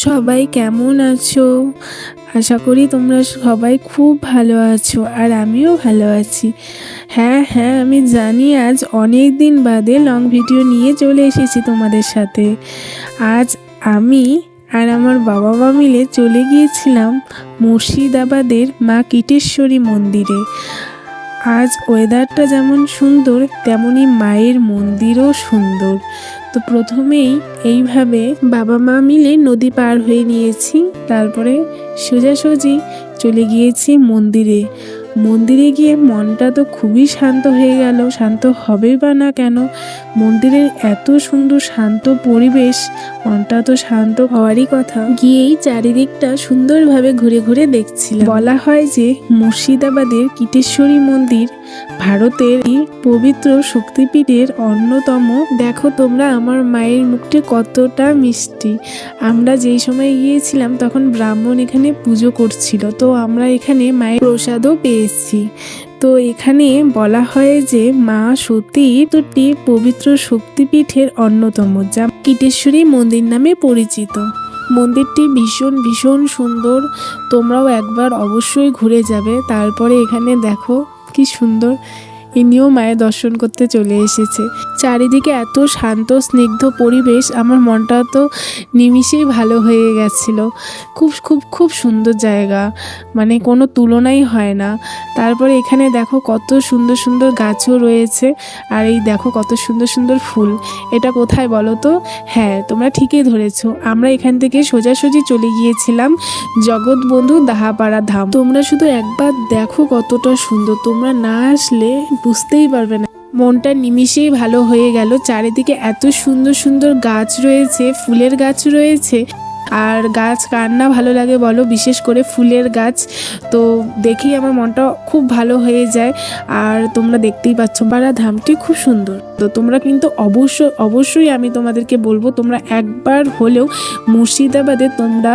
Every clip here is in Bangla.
সবাই কেমন আছো? আশা করি তোমরা সবাই খুব ভালো আছো আর আমিও ভালো আছি। হ্যাঁ, আমি জানি আজ অনেক দিন বাদে লং ভিডিও নিয়ে চলে এসেছি তোমাদের সাথে। আজ আমি আর আমার বাবা মা মিলে চলে গিয়েছিলাম মুর্শিদাবাদের মা কিটেশ্বরী মন্দিরে। আজ ওয়েদারটা যেমন সুন্দর তেমনি মায়ের মন্দিরও সুন্দর। তো প্রথমেই এইভাবে বাবা মা মিলে নদী পার হয়ে নিয়েছি, তারপরে সোজাসুজি চলে গিয়েছি মন্দিরে। মন্দিরে গিয়ে মনটা তো খুবই শান্ত হয়ে গেল। শান্ত হবেই বা না কেন, মন্দিরের এত সুন্দর শান্ত পরিবেশ, মনটা তো শান্ত হওয়ারই কথা। গিয়েই চারিদিকটা সুন্দরভাবে ঘুরে ঘুরে দেখছিলাম। বলা হয় যে মুর্শিদাবাদের কিটেশ্বরী মন্দির ভারতের পবিত্র শক্তিপীঠের অন্যতম। দেখো তোমরা আমার মায়ের মুখটি কতটা মিষ্টি। আমরা যেই সময় গিয়েছিলাম তখন ব্রাহ্মণ এখানে পুজো করছিল, তো আমরা এখানে মায়ের প্রসাদও পেয়েছি। তো এখানে বলা হয় যে মা সতীটি পবিত্র শক্তিপীঠের অন্যতম, যা কিটেশ্বরী মন্দির নামে পরিচিত। মন্দিরটি ভীষণ সুন্দর, তোমরাও একবার অবশ্যই ঘুরে যাবে। তারপরে এখানে দেখো কি সুন্দর, ইনিও মায়ের দর্শন করতে চলে এসেছে। চারিদিকে এত শান্ত স্নিগ্ধ পরিবেশ, আমার মনটা তো নিমিষেই ভালো হয়ে গেছিল। খুব সুন্দর জায়গা, মানে কোনো তুলনাই হয় না। তারপরে এখানে দেখো কত সুন্দর সুন্দর গাছও রয়েছে, আর এই দেখো কত সুন্দর সুন্দর ফুল। এটা কোথায় বলো তো? হ্যাঁ, তোমরা ঠিকই ধরেছো, আমরা এখান থেকে সোজাসুজি চলে গিয়েছিলাম জগৎবন্ধু দাহাপাড়া ধাম। তোমরা শুধু একবার দেখো কতটা সুন্দর, তোমরা না আসলে বুঝতেই পারবে না। মনটা নিমিষেই ভালো হয়ে গেল। চারিদিকে এত সুন্দর সুন্দর গাছ রয়েছে, ফুলের গাছ রয়েছে। আর গাছ কার না ভালো লাগে বলো, বিশেষ করে ফুলের গাছ। তো দেখেই আমার মনটা খুব ভালো হয়ে যায়। আর তোমরা দেখতেই পাচ্ছ পাড়া ধামটি খুব সুন্দর। তো তোমরা কিন্তু অবশ্যই আমি তোমাদেরকে বলবো, তোমরা একবার হলেও মুর্শিদাবাদে তোমরা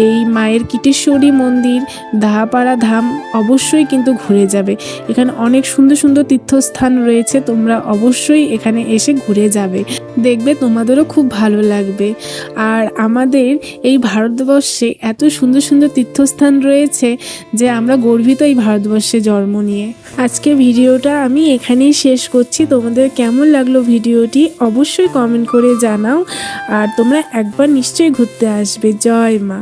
এই মায়ের কিটেশ্বরী মন্দির, দাহাপাড়া ধাম অবশ্যই কিন্তু ঘুরে যাবে। এখানে অনেক সুন্দর সুন্দর তীর্থস্থান রয়েছে, তোমরা অবশ্যই এখানে এসে ঘুরে যাবে, দেখবে তোমাদেরও খুব ভালো লাগবে। আর আমাদের এই ভারতবর্ষে এত সুন্দর সুন্দর তীর্থস্থান রয়েছে যে আমরা গর্বিত এই ভারতবর্ষে জন্ম নিয়ে। আজকে ভিডিওটা আমি এখানেই শেষ করছি। তোমাদের কেমন লাগলো ভিডিওটি অবশ্যই কমেন্ট করে জানাও। আর তোমরা একবার নিশ্চয়ই ঘুরতে আসবে। জয় মা।